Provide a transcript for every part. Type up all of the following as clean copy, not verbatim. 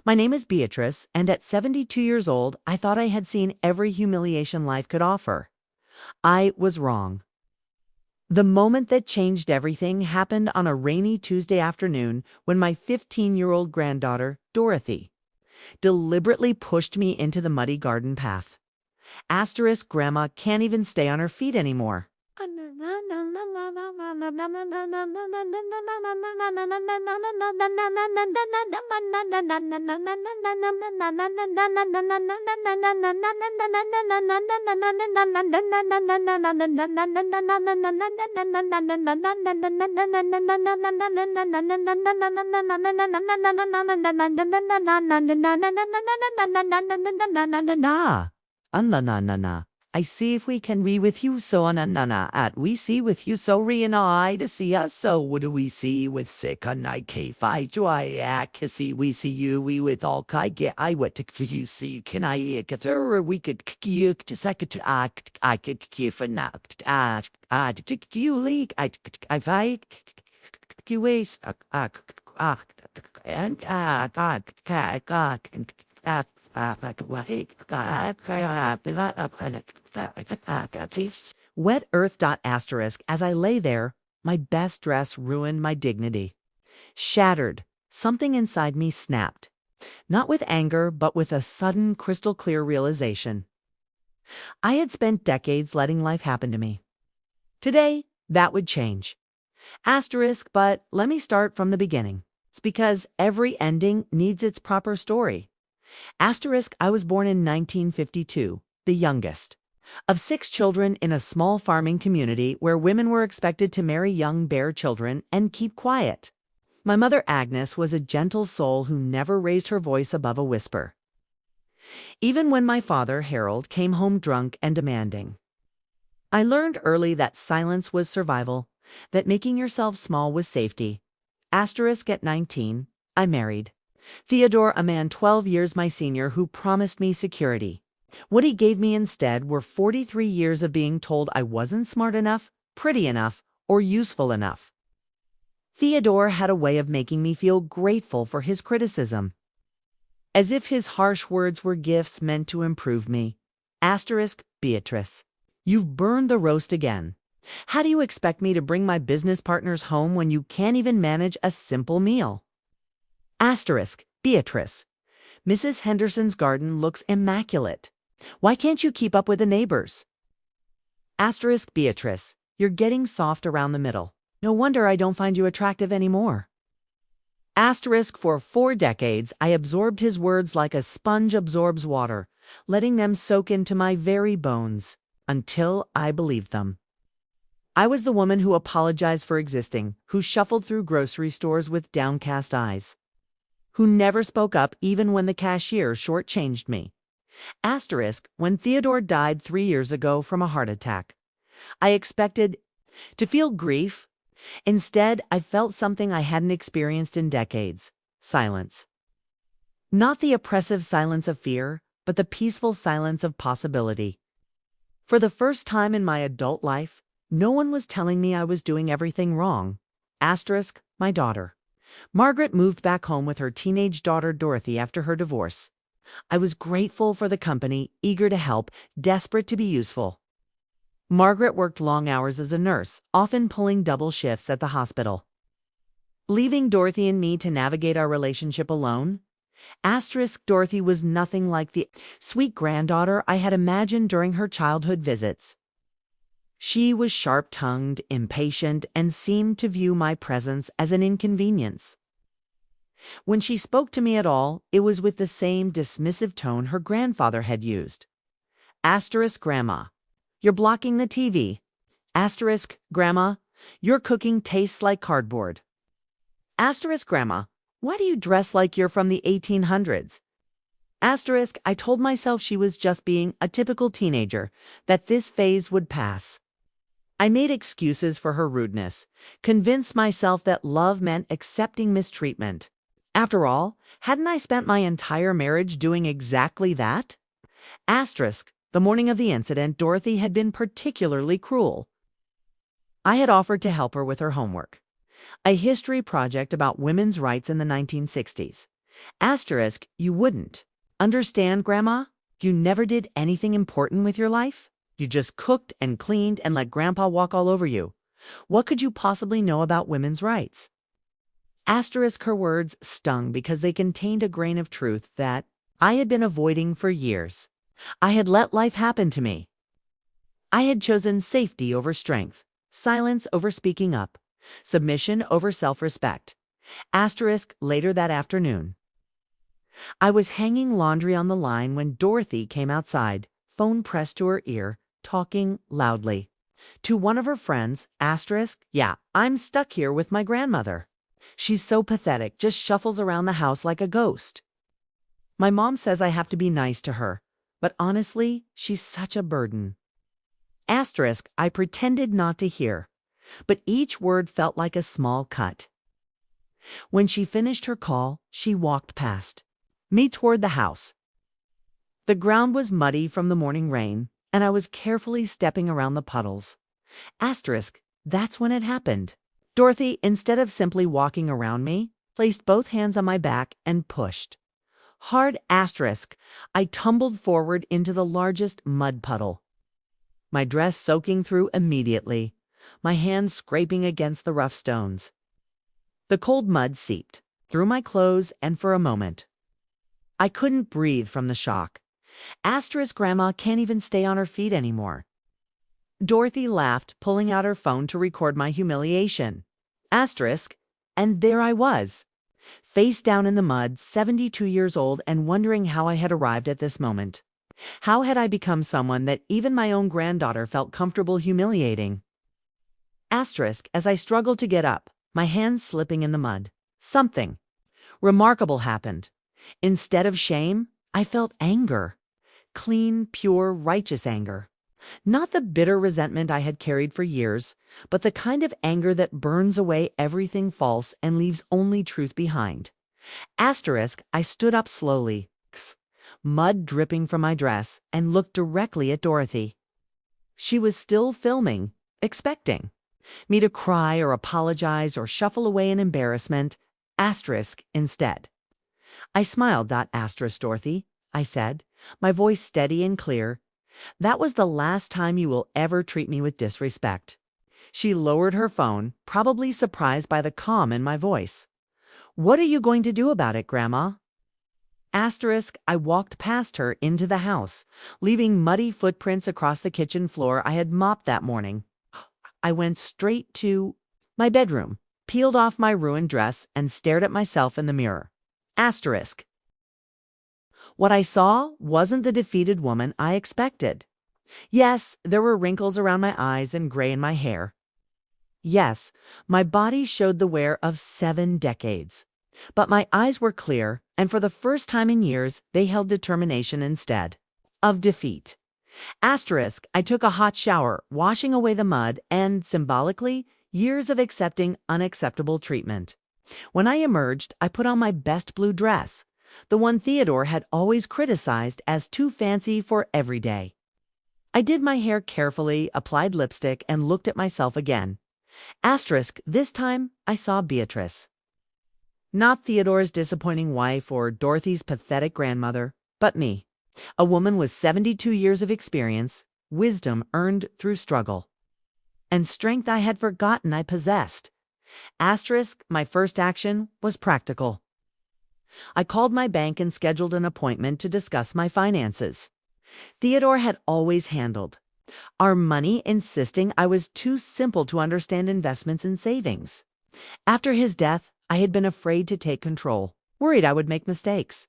My name is Beatrice, and at 72 years old, I thought I had seen every humiliation life could offer. I was wrong. The moment that changed everything happened on a rainy Tuesday afternoon when my 15-year-old granddaughter, Dorothy, deliberately pushed me into the muddy garden path. Asterisk grandma can't even stay on her feet anymore. Na. I see if we can re with you so na at we see with you so re and I to see us so what do we see with sick on I k fi joy see we see you we with all kai get I what to you see can I get or we could you to second to act I could give a knocked to you league I fight you waste and Wet earth. Asterisk. As I lay there, my best dress ruined my dignity. Shattered, something inside me snapped. Not with anger, but with a sudden crystal clear realization. I had spent decades letting life happen to me. Today, that would change. Asterisk, but let me start from the beginning. It's because every ending needs its proper story. Asterisk, I was born in 1952, the youngest of 6 children in a small farming community where women were expected to marry young bare children and keep quiet. My mother Agnes was a gentle soul who never raised her voice above a whisper. Even when my father, Harold, came home drunk and demanding. I learned early that silence was survival, that making yourself small was safety. Asterisk, at 19, I married Theodore, a man 12 years my senior who promised me security. What he gave me instead were 43 years of being told I wasn't smart enough, pretty enough, or useful enough. Theodore had a way of making me feel grateful for his criticism, as if his harsh words were gifts meant to improve me. Asterisk, Beatrice, you've burned the roast again. How do you expect me to bring my business partners home when you can't even manage a simple meal? Asterisk, Beatrice, Mrs. Henderson's garden looks immaculate. Why can't you keep up with the neighbors? Asterisk, Beatrice, you're getting soft around the middle. No wonder I don't find you attractive anymore. Asterisk, for 4 decades, I absorbed his words like a sponge absorbs water, letting them soak into my very bones, until I believed them. I was the woman who apologized for existing, who shuffled through grocery stores with downcast eyes, who never spoke up even when the cashier shortchanged me. Asterisk, when Theodore died 3 years ago from a heart attack, I expected to feel grief. Instead, I felt something I hadn't experienced in decades: silence. Not the oppressive silence of fear, but the peaceful silence of possibility. For the first time in my adult life, no one was telling me I was doing everything wrong. Asterisk, my daughter Margaret moved back home with her teenage daughter Dorothy after her divorce. I was grateful for the company, eager to help, desperate to be useful. Margaret worked long hours as a nurse, often pulling double shifts at the hospital. Leaving Dorothy and me to navigate our relationship alone? Asterisk, Dorothy was nothing like the sweet granddaughter I had imagined during her childhood visits. She was sharp-tongued, impatient, and seemed to view my presence as an inconvenience. When she spoke to me at all, it was with the same dismissive tone her grandfather had used. Asterisk, Grandma, you're blocking the TV. Asterisk, Grandma, your cooking tastes like cardboard. Asterisk, Grandma, why do you dress like you're from the 1800s? Asterisk, I told myself she was just being a typical teenager, that this phase would pass. I made excuses for her rudeness, convinced myself that love meant accepting mistreatment. After all, hadn't I spent my entire marriage doing exactly that? Asterisk, the morning of the incident, Dorothy had been particularly cruel. I had offered to help her with her homework, a history project about women's rights in the 1960s. Asterisk, you wouldn't. Understand, Grandma? You never did anything important with your life. You just cooked and cleaned and let Grandpa walk all over you. What could you possibly know about women's rights? Asterisk, her words stung because they contained a grain of truth that I had been avoiding for years. I had let life happen to me. I had chosen safety over strength, silence over speaking up, submission over self-respect. Asterisk, later that afternoon. I was hanging laundry on the line when Dorothy came outside, phone pressed to her ear, talking loudly. To one of her friends, asterisk, yeah, I'm stuck here with my grandmother. She's so pathetic, just shuffles around the house like a ghost. My mom says I have to be nice to her, but honestly, she's such a burden. Asterisk, I pretended not to hear, but each word felt like a small cut. When she finished her call, she walked past me toward the house. The ground was muddy from the morning rain, and I was carefully stepping around the puddles. Asterisk, that's when it happened. Dorothy, instead of simply walking around me, placed both hands on my back and pushed. Hard. Asterisk, I tumbled forward into the largest mud puddle. My dress soaking through immediately, my hands scraping against the rough stones. The cold mud seeped through my clothes, and for a moment, I couldn't breathe from the shock. Asterisk, Grandma can't even stay on her feet anymore. Dorothy laughed, pulling out her phone to record my humiliation. Asterisk, and there I was, face down in the mud, 72 years old, and wondering how I had arrived at this moment. How had I become someone that even my own granddaughter felt comfortable humiliating? Asterisk, as I struggled to get up, my hands slipping in the mud, something remarkable happened. Instead of shame, I felt anger. Clean, pure, righteous anger. Not the bitter resentment I had carried for years, but the kind of anger that burns away everything false and leaves only truth behind. Asterisk, I stood up slowly, mud dripping from my dress, and looked directly at Dorothy. She was still filming, expecting me to cry or apologize or shuffle away in embarrassment. Asterisk, instead. I smiled. Asterisk, Dorothy, I said, my voice steady and clear. That was the last time you will ever treat me with disrespect. She lowered her phone, probably surprised by the calm in my voice. What are you going to do about it, Grandma? Asterisk, I walked past her into the house, leaving muddy footprints across the kitchen floor I had mopped that morning. I went straight to my bedroom, peeled off my ruined dress, and stared at myself in the mirror. Asterisk. What I saw wasn't the defeated woman I expected. Yes, there were wrinkles around my eyes and gray in my hair. Yes, my body showed the wear of 7 decades. But my eyes were clear, and for the first time in years, they held determination instead of defeat. Asterisk, I took a hot shower, washing away the mud and, symbolically, years of accepting unacceptable treatment. When I emerged, I put on my best blue dress, the one Theodore had always criticized as too fancy for every day. I did my hair carefully, applied lipstick, and looked at myself again. Asterisk, this time I saw Beatrice. Not Theodore's disappointing wife or Dorothy's pathetic grandmother, but me. A woman with 72 years of experience, wisdom earned through struggle, and strength I had forgotten I possessed. Asterisk, my first action was practical. I called my bank and scheduled an appointment to discuss my finances. Theodore had always handled our money, insisting I was too simple to understand investments and savings. After his death, I had been afraid to take control, worried I would make mistakes.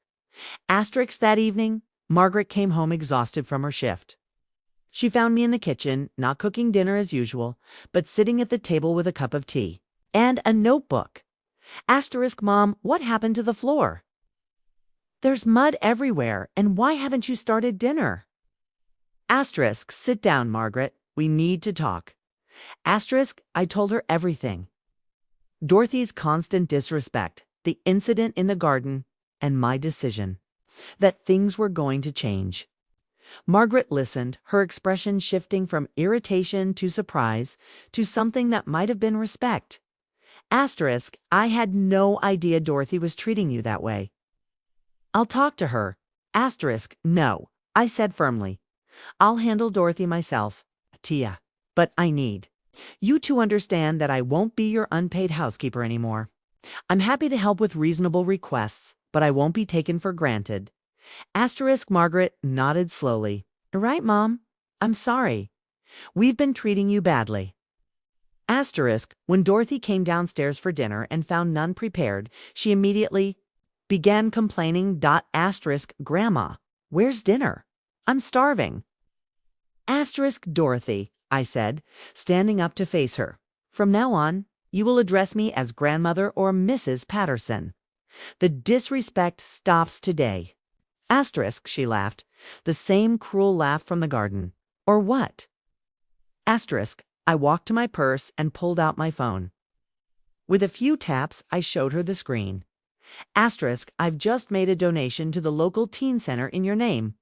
Asterisk, that evening, Margaret came home exhausted from her shift. She found me in the kitchen, not cooking dinner as usual, but sitting at the table with a cup of tea and a notebook. Asterisk, Mom, what happened to the floor? There's mud everywhere, and why haven't you started dinner? Asterisk, sit down, Margaret. We need to talk. Asterisk, I told her everything. Dorothy's constant disrespect, the incident in the garden, and my decision that things were going to change. Margaret listened, her expression shifting from irritation to surprise to something that might have been respect. Asterisk, I had no idea Dorothy was treating you that way. I'll talk to her. No, I said firmly. I'll handle Dorothy myself. Tia. But I need you to understand that I won't be your unpaid housekeeper anymore. I'm happy to help with reasonable requests, but I won't be taken for granted. Margaret nodded slowly. Right, Mom? I'm sorry. We've been treating you badly. When Dorothy came downstairs for dinner and found none prepared, she immediately began complaining. Grandma, where's dinner? I'm starving. Dorothy, I said, standing up to face her. From now on, you will address me as grandmother or Mrs. Patterson. The disrespect stops today. She laughed, the same cruel laugh from the garden. Or what? I walked to my purse and pulled out my phone. With a few taps, I showed her the screen. I've just made a donation to the local teen center in your name.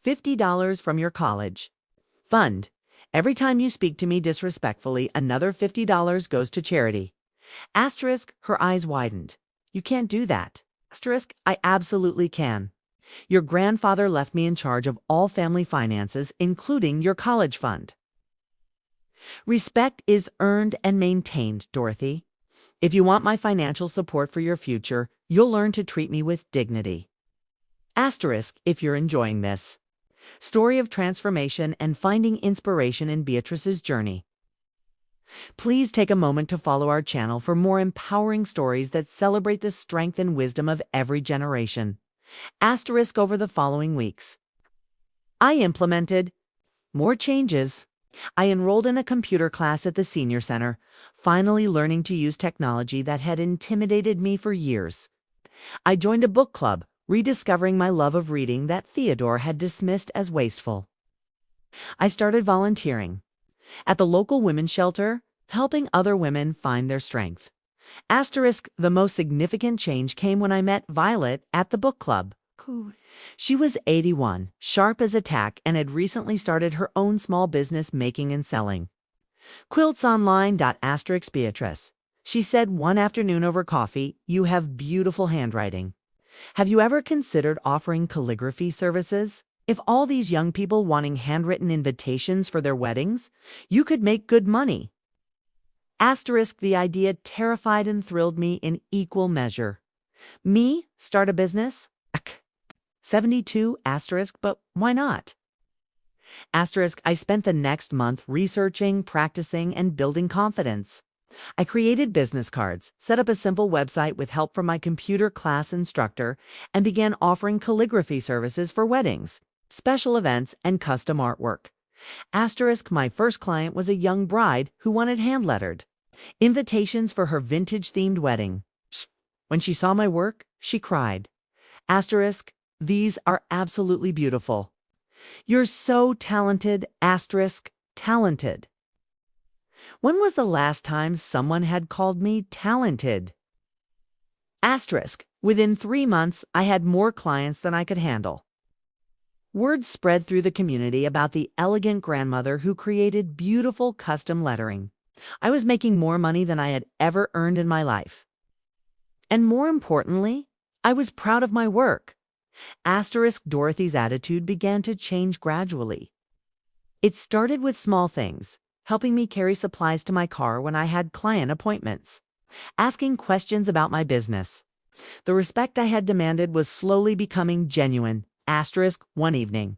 $50 from your college fund. Every time you speak to me disrespectfully, another $50 goes to charity. Her eyes widened. You can't do that. I absolutely can. Your grandfather left me in charge of all family finances, including your college fund. Respect is earned and maintained, Dorothy. If you want my financial support for your future, you'll learn to treat me with dignity. If you're enjoying this story of transformation and finding inspiration in Beatrice's journey, please take a moment to follow our channel for more empowering stories that celebrate the strength and wisdom of every generation. Over the following weeks, I implemented more changes. I enrolled in a computer class at the senior center, finally learning to use technology that had intimidated me for years. I joined a book club, rediscovering my love of reading that Theodore had dismissed as wasteful. I started volunteering at the local women's shelter, helping other women find their strength. The most significant change came when I met Violet at the book club. She was 81, sharp as a tack, and had recently started her own small business making and selling quilts online. Beatrice. She said one afternoon over coffee, "You have beautiful handwriting. Have you ever considered offering calligraphy services? If all these young people wanting handwritten invitations for their weddings, you could make good money." The idea terrified and thrilled me in equal measure. Me? Start a business? 72 but why not? I spent the next month researching, practicing, and building confidence. I created business cards, set up a simple website with help from my computer class instructor, and began offering calligraphy services for weddings, special events, and custom artwork. My first client was a young bride who wanted hand-lettered invitations for her vintage-themed wedding. When she saw my work, she cried. These are absolutely beautiful. You're so talented, talented. When was the last time someone had called me talented? Within 3 months, I had more clients than I could handle. Word spread through the community about the elegant grandmother who created beautiful custom lettering. I was making more money than I had ever earned in my life. And more importantly, I was proud of my work. Dorothy's attitude began to change gradually. It started with small things, helping me carry supplies to my car when I had client appointments, asking questions about my business. The respect I had demanded was slowly becoming genuine. One evening,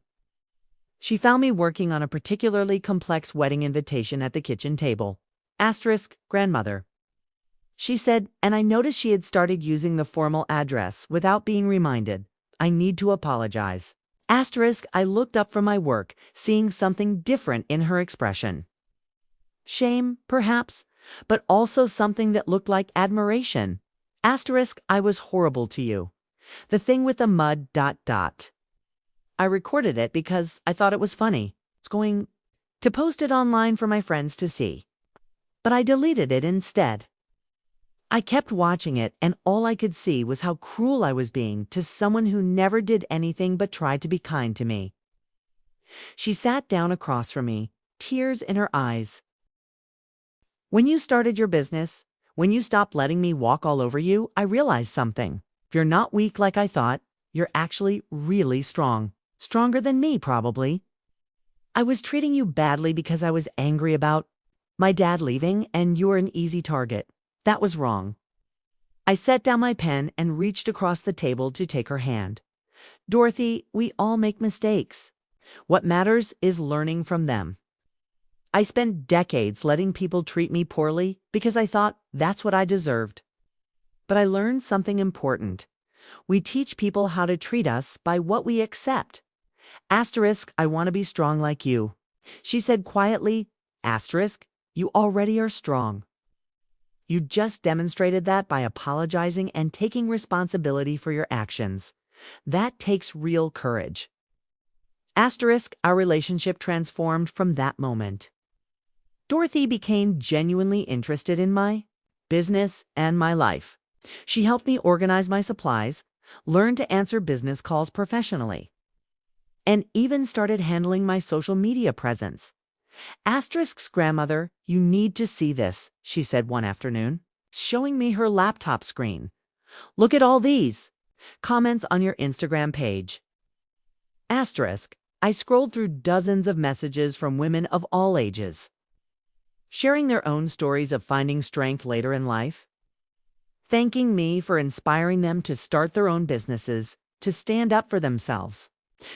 she found me working on a particularly complex wedding invitation at the kitchen table. Grandmother. She said, and I noticed she had started using the formal address without being reminded. I need to apologize. I looked up from my work, seeing something different in her expression. Shame, perhaps, but also something that looked like admiration. I was horrible to you. The thing with the mud. I recorded it because I thought it was funny. It's going to post it online for my friends to see. But I deleted it instead. I kept watching it, and all I could see was how cruel I was being to someone who never did anything but tried to be kind to me. She sat down across from me, tears in her eyes. When you started your business, when you stopped letting me walk all over you, I realized something. You're not weak like I thought. You're actually really strong. Stronger than me, probably. I was treating you badly because I was angry about my dad leaving, and you were an easy target. That was wrong. I set down my pen and reached across the table to take her hand. Dorothy, we all make mistakes. What matters is learning from them. I spent decades letting people treat me poorly because I thought that's what I deserved. But I learned something important. We teach people how to treat us by what we accept. Asterisk, I want to be strong like you. She said quietly, asterisk, you already are strong. You just demonstrated that by apologizing and taking responsibility for your actions. That takes real courage. Asterisk, our relationship transformed from that moment. Dorothy became genuinely interested in my business and my life. She helped me organize my supplies, learn to answer business calls professionally, and even started handling my social media presence. Asterisk's grandmother, you need to see this, she said one afternoon, showing me her laptop screen. Look at all these comments on your Instagram page. Asterisk, I scrolled through dozens of messages from women of all ages, sharing their own stories of finding strength later in life, thanking me for inspiring them to start their own businesses, to stand up for themselves,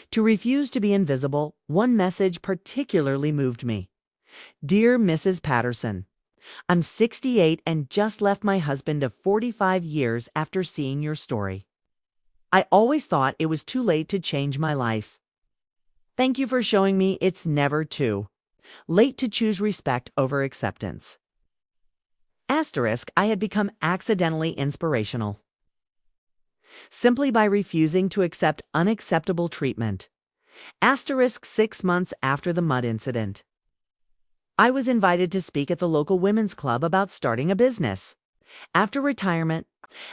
to refuse to be invisible. One message particularly moved me. Dear Mrs. Patterson, I'm 68 and just left my husband of 45 years after seeing your story. I always thought it was too late to change my life. Thank you for showing me it's never too late to choose respect over acceptance. Asterisk, I had become accidentally inspirational, simply by refusing to accept unacceptable treatment. Asterisk, 6 months after the mud incident, I was invited to speak at the local women's club about starting a business. After retirement,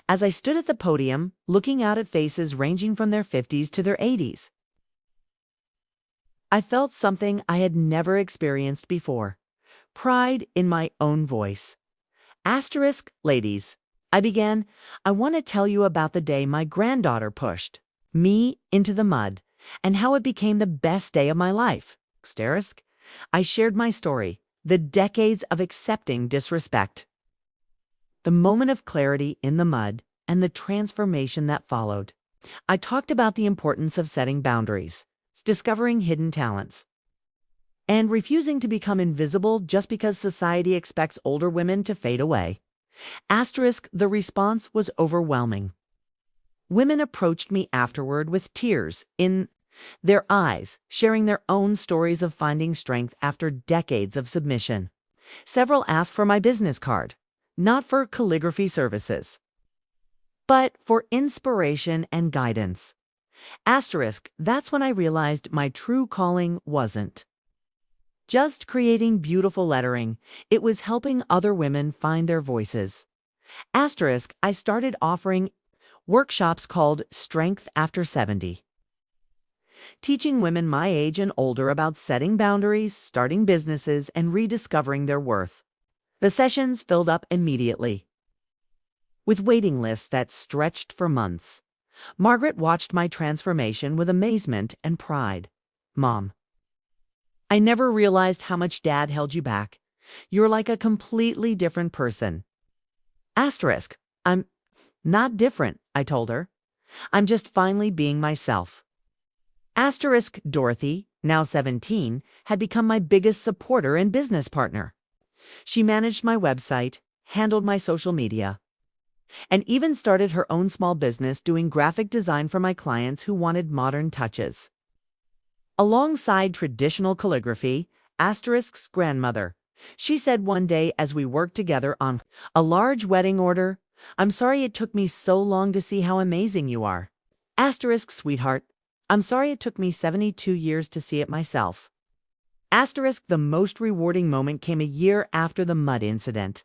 as I stood at the podium, looking out at faces ranging from their 50s to their 80s, I felt something I had never experienced before: pride in my own voice. Asterisk, ladies, I began, I want to tell you about the day my granddaughter pushed me into the mud and how it became the best day of my life. Asterisk, I shared my story, the decades of accepting disrespect, the moment of clarity in the mud, and the transformation that followed. I talked about the importance of setting boundaries, discovering hidden talents, and refusing to become invisible just because society expects older women to fade away. Asterisk, the response was overwhelming. Women approached me afterward with tears in their eyes, sharing their own stories of finding strength after decades of submission. Several asked for my business card, not for calligraphy services, but for inspiration and guidance. Asterisk, that's when I realized my true calling wasn't just creating beautiful lettering, it was helping other women find their voices. Asterisk, I started offering workshops called Strength After 70, teaching women my age and older about setting boundaries, starting businesses, and rediscovering their worth. The sessions filled up immediately, with waiting lists that stretched for months. Margaret watched my transformation with amazement and pride. Mom, I never realized how much Dad held you back. You're like a completely different person. Asterisk, I'm not different, I told her. I'm just finally being myself. Asterisk, Dorothy, now 17, had become my biggest supporter and business partner. She managed my website, handled my social media, and even started her own small business doing graphic design for my clients who wanted modern touches. Alongside traditional calligraphy, Asterisk's grandmother, she said one day as we worked together on a large wedding order, I'm sorry it took me so long to see how amazing you are. Asterisk, sweetheart, I'm sorry it took me 72 years to see it myself. Asterisk, the most rewarding moment came a year after the mud incident.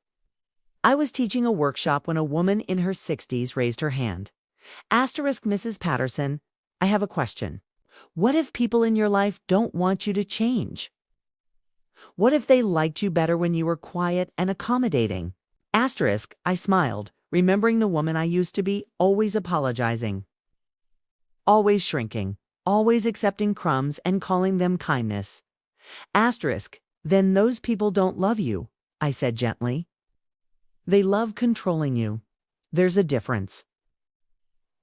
I was teaching a workshop when a woman in her 60s raised her hand. Asterisk, Mrs. Patterson, I have a question. What if people in your life don't want you to change? What if they liked you better when you were quiet and accommodating? Asterisk, I smiled, remembering the woman I used to be, always apologizing. always shrinking, always accepting crumbs and calling them kindness. Asterisk, then those people don't love you, I said gently. They love controlling you. There's a difference.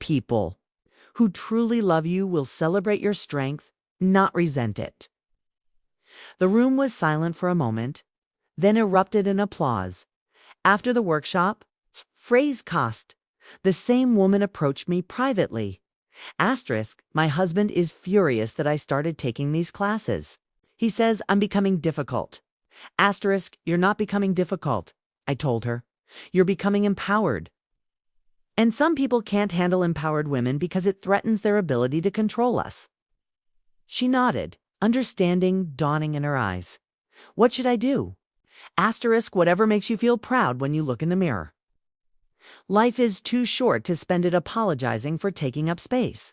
People who truly love you will celebrate your strength, not resent it. The room was silent for a moment, then erupted in applause. After the workshop, phrase cost, the same woman approached me privately. Asterisk, my husband is furious that I started taking these classes. He says I'm becoming difficult. Asterisk, you're not becoming difficult, I told her. You're becoming empowered. And some people can't handle empowered women because it threatens their ability to control us. She nodded, understanding dawning in her eyes. What should I do? Asterisk, whatever makes you feel proud when you look in the mirror. Life is too short to spend it apologizing for taking up space.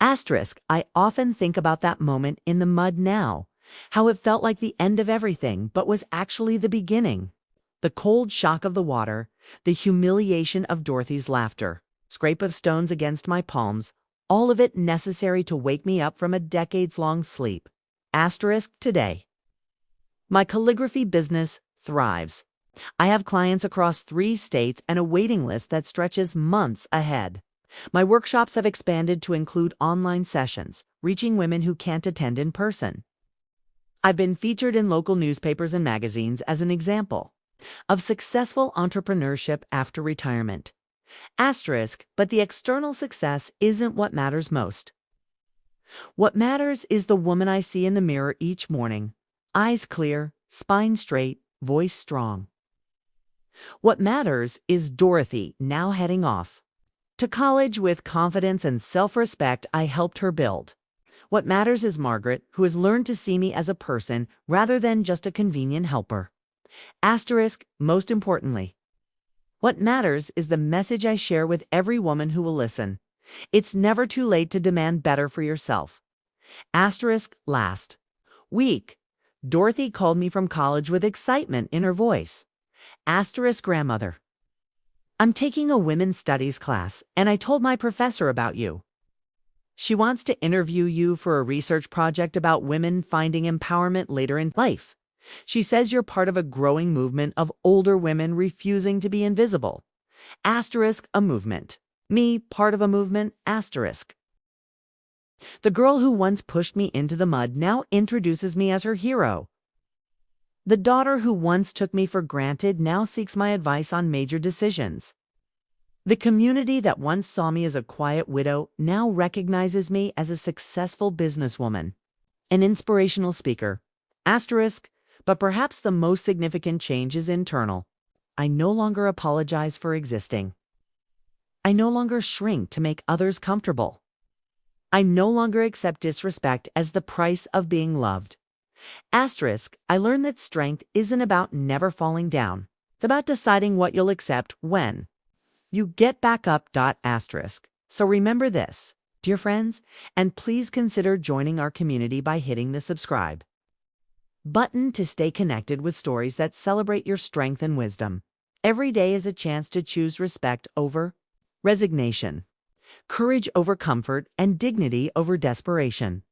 Asterisk, I often think about that moment in the mud now, how it felt like the end of everything but was actually the beginning. The cold shock of the water, the humiliation of Dorothy's laughter, scrape of stones against my palms, all of it necessary to wake me up from a decades-long sleep. Asterisk, today. My calligraphy business thrives. I have clients across 3 states and a waiting list that stretches months ahead. My workshops have expanded to include online sessions, reaching women who can't attend in person. I've been featured in local newspapers and magazines as an example of successful entrepreneurship after retirement. Asterisk, but the external success isn't what matters most. What matters is the woman I see in the mirror each morning, eyes clear, spine straight, voice strong. What matters is Dorothy now heading off to college with confidence and self-respect I helped her build. What matters is Margaret, who has learned to see me as a person rather than just a convenient helper. Asterisk, most importantly, what matters is the message I share with every woman who will listen. It's never too late to demand better for yourself. Asterisk, last week, Dorothy called me from college with excitement in her voice. Asterisk, grandmother, I'm taking a women's studies class, and I told my professor about you. She wants to interview you for a research project about women finding empowerment later in life. She says you're part of a growing movement of older women refusing to be invisible. Asterisk, a movement. Me, part of a movement, asterisk. The girl who once pushed me into the mud now introduces me as her hero. The daughter who once took me for granted now seeks my advice on major decisions. The community that once saw me as a quiet widow now recognizes me as a successful businesswoman, an inspirational speaker. Asterisk, but perhaps the most significant change is internal. I no longer apologize for existing. I no longer shrink to make others comfortable. I no longer accept disrespect as the price of being loved. Asterisk, I learned that strength isn't about never falling down. It's about deciding what you'll accept when you get back up. Asterisk. So remember this, dear friends, and please consider joining our community by hitting the subscribe button to stay connected with stories that celebrate your strength and wisdom. Every day is a chance to choose respect over resignation, courage over comfort, and dignity over desperation.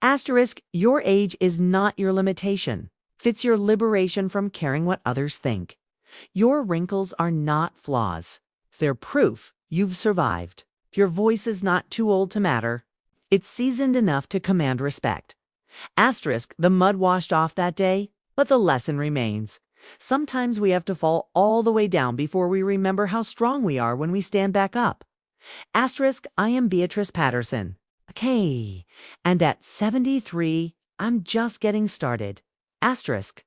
Asterisk, your age is not your limitation. It's your liberation from caring what others think. Your wrinkles are not flaws. They're proof you've survived. Your voice is not too old to matter. It's seasoned enough to command respect. Asterisk, the mud washed off that day, but the lesson remains. Sometimes we have to fall all the way down before we remember how strong we are when we stand back up. Asterisk, I am Beatrice Patterson. Okay, and at 73, I'm just getting started. Asterisk.